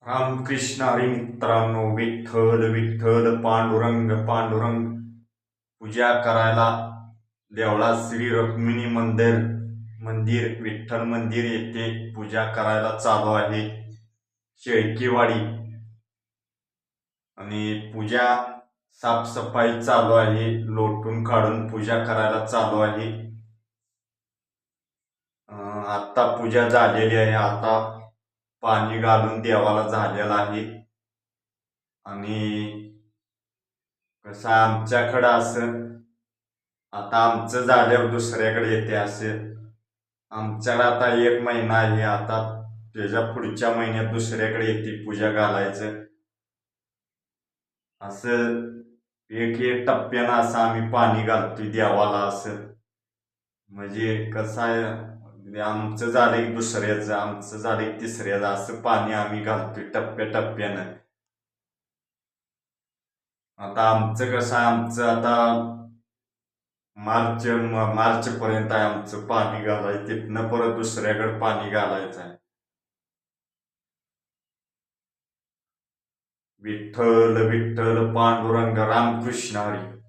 रामकृष्ण हरी मित्रांनो, विठ्ठल विठ्ठल पांडुरंग पांडुरंग पूजा करायला देवळात श्री रुक्मिणी मंदिर विठ्ठल मंदिर येथे पूजा करायला चालू आहे. शेळकेवाडी आणि पूजा साफसफाई चालू आहे. लोटून काढून पूजा करायला चालू आहे. आता पूजा झालेली आहे. आता पाणी घालून देवाला झालेला आहे. आणि कसं आमच्याकडं असं आता आमचं झाल्यावर दुसऱ्याकडे येते. असं आमच्याकडे आता 1 महिना आहे. आता त्याच्या पुढच्या महिन्यात दुसऱ्याकडे येते पूजा घालायचं. असं एक एक टप्प्यानं असं आम्ही पाणी घालतोय देवाला. असं म्हणजे कसं आहे, आमचं झालं की दुसऱ्याचं, आमचं झालं की तिसऱ्याचं, असं पाणी आम्ही घालतोय टप्प्याटप्प्यानं. आता आमचं कसं आहे, आमचं आता मार्च पर्यंत आहे आमचं पाणी घालायचं. तिथनं परत दुसऱ्याकडे पाणी घालायचं आहे. विठ्ठल विठ्ठल पांडुरंग रामकृष्ण हरी.